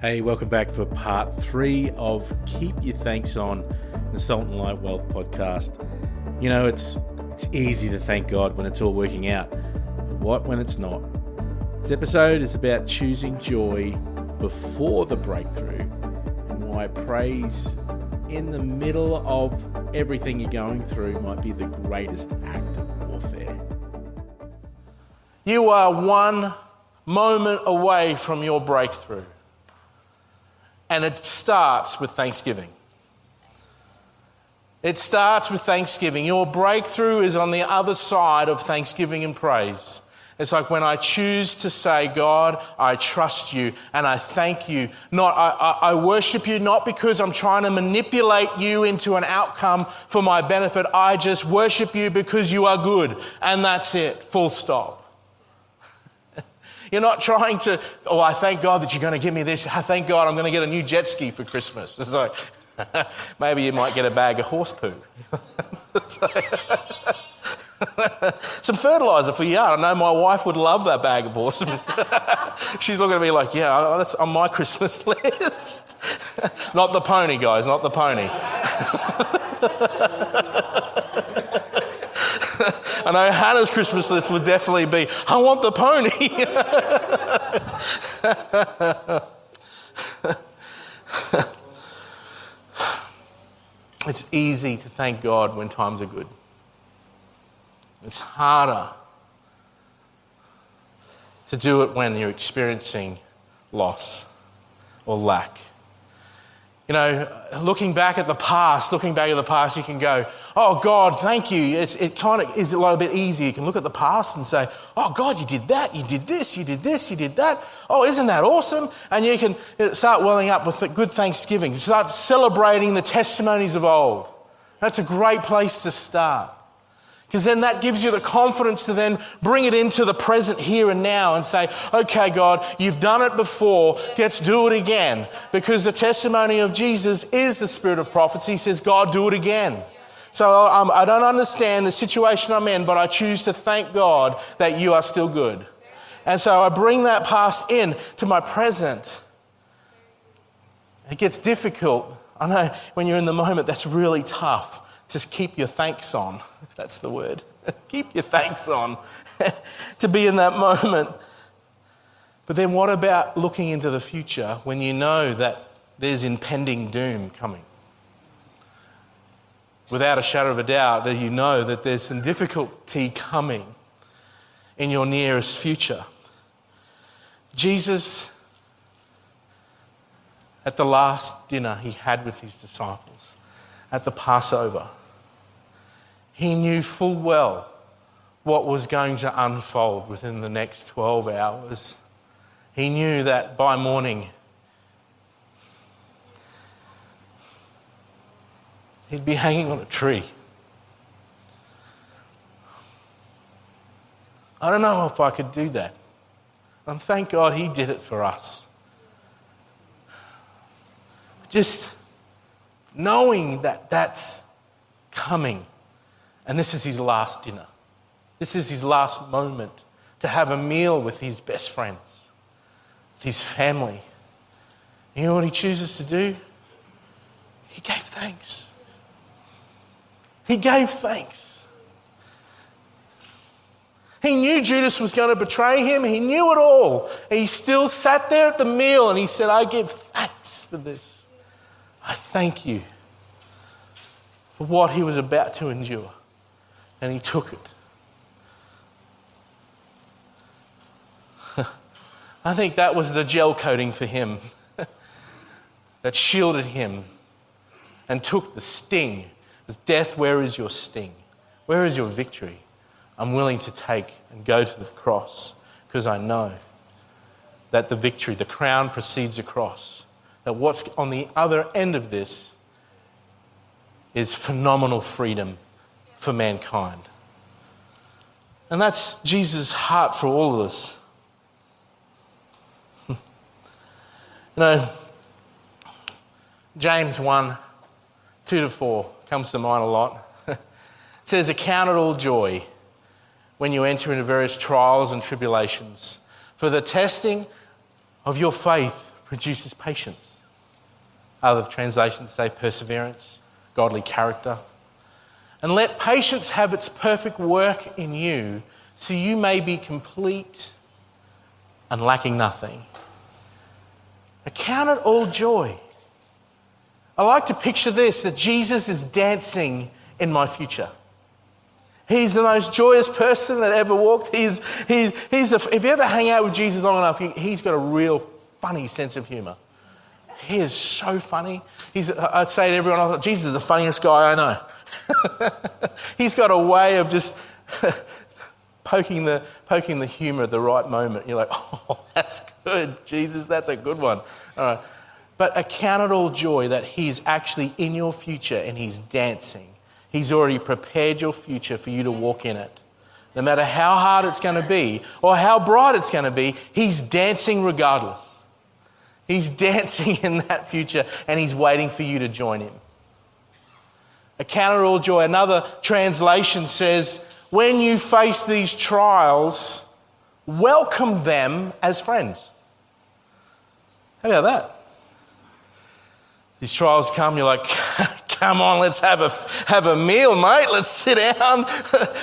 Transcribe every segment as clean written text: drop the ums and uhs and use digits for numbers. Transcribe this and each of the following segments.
Hey, welcome back for part 3 of Keep Your Thanks On, the Salt and Light Wealth podcast. You know, it's easy to thank God when it's all working out. What when it's not? This episode is about choosing joy before the breakthrough and why praise in the middle of everything you're going through might be the greatest act of warfare. You are one moment away from your breakthrough. And it starts with thanksgiving. It starts with thanksgiving. Your breakthrough is on the other side of thanksgiving and praise. It's like when I choose to say, God, I trust you and I thank you. I worship you not because I'm trying to manipulate you into an outcome for my benefit. I just worship you because you are good. And that's it, full stop. You're not trying to, I thank God that you're going to give me this. I thank God I'm going to get a new jet ski for Christmas. It's like, maybe you might get a bag of horse poo. Some fertiliser for your yard. I know my wife would love that bag of horse poo. She's looking at me like, yeah, that's on my Christmas list. Not the pony, guys, not the pony. I know Hannah's Christmas list would definitely be, I want the pony. It's easy to thank God when times are good. It's harder to do it when you're experiencing loss or lack. You know, looking back at the past, you can go, oh, God, thank you. It kind of is a little bit easier. You can look at the past and say, oh, God, you did that, you did this, you did this, you did that. Oh, isn't that awesome? And you can start welling up with good thanksgiving. Start celebrating the testimonies of old. That's a great place to start. Because then that gives you the confidence to then bring it into the present here and now and say, okay, God, you've done it before, let's do it again. Because the testimony of Jesus is the spirit of prophecy. He says, God, do it again. So I don't understand the situation I'm in, but I choose to thank God that you are still good. And so I bring that past in to my present. It gets difficult. I know when you're in the moment, that's really tough. Just keep your thanks on, if that's the word. Keep your thanks on to be in that moment. But then what about looking into the future when you know that there's impending doom coming? Without a shadow of a doubt, that you know that there's some difficulty coming in your nearest future. Jesus, at the last dinner he had with his disciples, at the Passover, he knew full well what was going to unfold within the next 12 hours. He knew that by morning he'd be hanging on a tree. I don't know if I could do that. And thank God he did it for us. Just knowing that that's coming. And this is his last dinner. This is his last moment to have a meal with his best friends, with his family. You know what he chooses to do? He gave thanks. He gave thanks. He knew Judas was going to betray him. He knew it all. He still sat there at the meal and he said, I give thanks for this. I thank you for what he was about to endure. And he took it. I think that was the gel coating for him that shielded him and took the sting. Death, where is your sting? Where is your victory? I'm willing to take and go to the cross because I know that the victory, the crown precedes the cross. That what's on the other end of this is phenomenal freedom for mankind. And that's Jesus' heart for all of us. You know, James 1, 2-4 comes to mind a lot. It says, "Account it all joy when you enter into various trials and tribulations, for the testing of your faith produces patience. Other translations say perseverance, godly character. And let patience have its perfect work in you, so you may be complete and lacking nothing. Account it all joy. I like to picture this, that Jesus is dancing in my future. He's the most joyous person that ever walked. If you ever hang out with Jesus long enough, he's got a real funny sense of humour. He is so funny. I'd say to everyone, Jesus is the funniest guy I know. He's got a way of just poking the humour at the right moment. You're like, oh, that's good, Jesus, that's a good one. All right. But account it all joy that he's actually in your future and he's dancing. He's already prepared your future for you to walk in it. No matter how hard it's going to be or how bright it's going to be, he's dancing regardless. He's dancing in that future and he's waiting for you to join him. Account it all joy. Another translation says, when you face these trials, welcome them as friends. How about that? These trials come, you're like, come on, let's have a meal, mate. Let's sit down.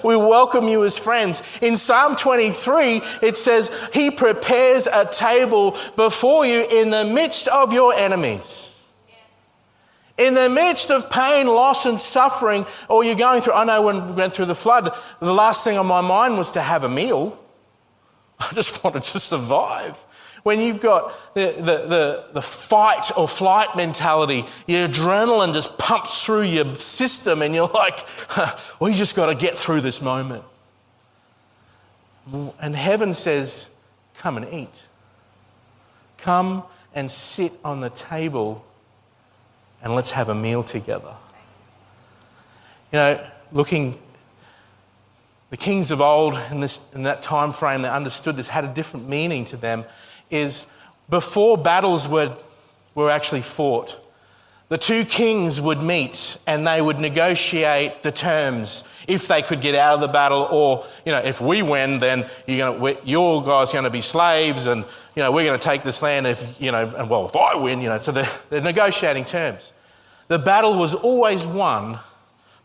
We welcome you as friends. In Psalm 23, it says, he prepares a table before you in the midst of your enemies. In the midst of pain, loss and suffering, or you're going through, I know when we went through the flood, the last thing on my mind was to have a meal. I just wanted to survive. When you've got the fight or flight mentality, your adrenaline just pumps through your system and you're like, well, you just got to get through this moment. And heaven says, come and eat. Come and sit on the table and let's have a meal together. You know, the kings of old in that time frame, they understood this, had a different meaning to them, is before battles were actually fought, the two kings would meet and they would negotiate the terms if they could get out of the battle, or, you know, if we win, then your guys are going to be slaves, and, you know, we're going to take this land if I win, you know. So they're negotiating terms. The battle was always won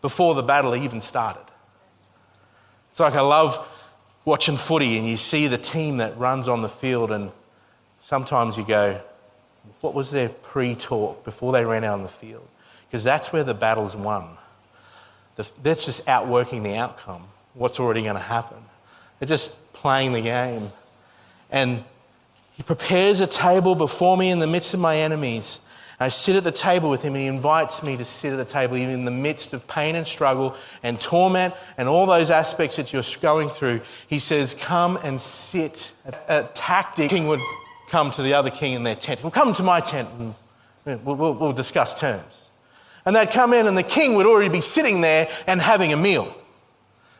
before the battle even started. It's like I love watching footy and you see the team that runs on the field, and sometimes you go, what was their pre-talk before they ran out on the field? Because that's where the battle's won. That's just outworking the outcome, what's already going to happen. They're just playing the game. And he prepares a table before me in the midst of my enemies. I sit at the table with him, and he invites me to sit at the table even in the midst of pain and struggle and torment and all those aspects that you're going through. He says, come and sit. A tactic, king would come to the other king in their tent. Well, come to my tent and we'll discuss terms. And they'd come in and the king would already be sitting there and having a meal.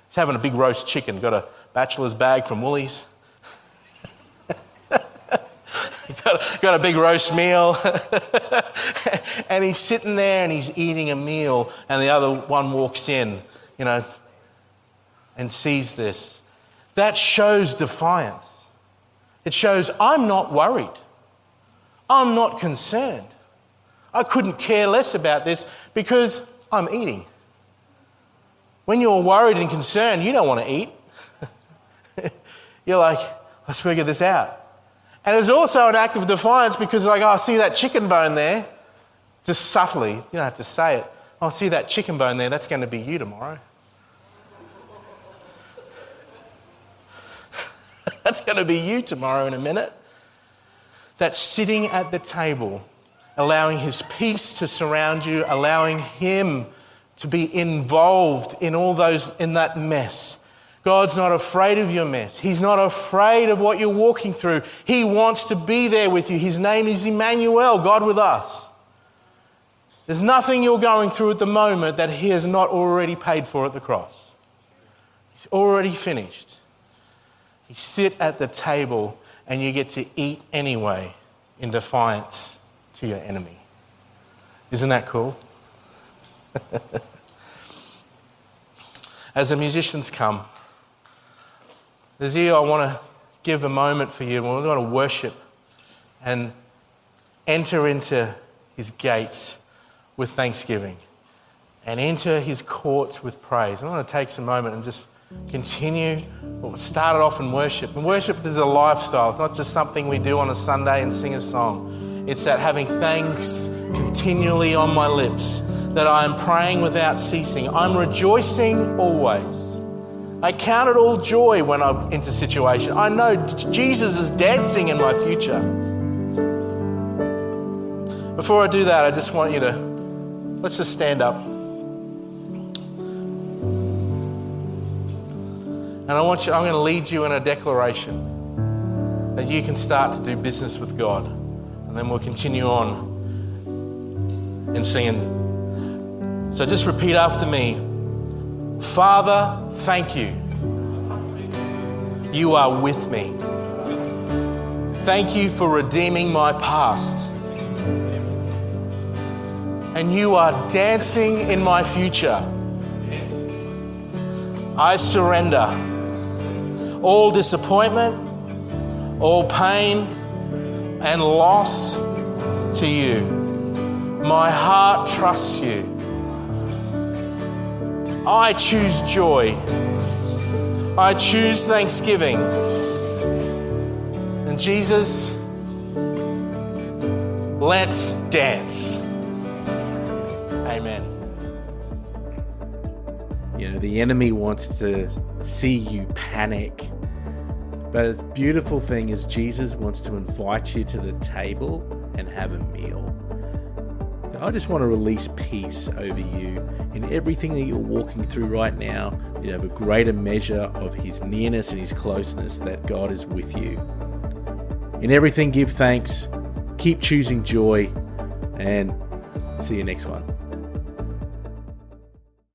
He's having a big roast chicken, got a bachelor's bag from Woolies. got a big roast meal. And he's sitting there and he's eating a meal, and the other one walks in, you know, and sees this. That shows defiance. It shows I'm not worried. I'm not concerned. I couldn't care less about this because I'm eating. When you're worried and concerned, you don't want to eat. You're like, let's figure this out. And it's also an act of defiance because, like, oh, see that chicken bone there? Just subtly, you don't have to say it. Oh, see that chicken bone there? That's going to be you tomorrow. That's going to be you tomorrow in a minute. That's sitting at the table, allowing his peace to surround you, allowing him to be involved in in that mess. God's not afraid of your mess. He's not afraid of what you're walking through. He wants to be there with you. His name is Emmanuel, God with us. There's nothing you're going through at the moment that he has not already paid for at the cross. He's already finished. You sit at the table and you get to eat anyway in defiance to your enemy. Isn't that cool? As the musicians come, this year I want to give a moment for you. We want to worship. And enter into his gates with thanksgiving and enter his courts with praise. I want to take some moment and just continue what started off in worship. And worship is a lifestyle. It's not just something we do on a Sunday and sing a song. It's that having thanks continually on my lips, that I am praying without ceasing. I'm rejoicing always. I count it all joy when I'm into situation. I know Jesus is dancing in my future. Before I do that, I just want you to, let's just stand up. And I'm going to lead you in a declaration that you can start to do business with God. And then we'll continue on in singing. So just repeat after me. Father, thank you. You are with me. Thank you for redeeming my past. And you are dancing in my future. I surrender all disappointment, all pain and loss to you. My heart trusts you. I choose joy. I choose thanksgiving. And Jesus, let's dance. Amen. You know, the enemy wants to see you panic. But the beautiful thing is Jesus wants to invite you to the table and have a meal. I just want to release peace over you in everything that you're walking through right now. You have a greater measure of his nearness and his closeness, that God is with you. In everything, give thanks, keep choosing joy, and see you next one.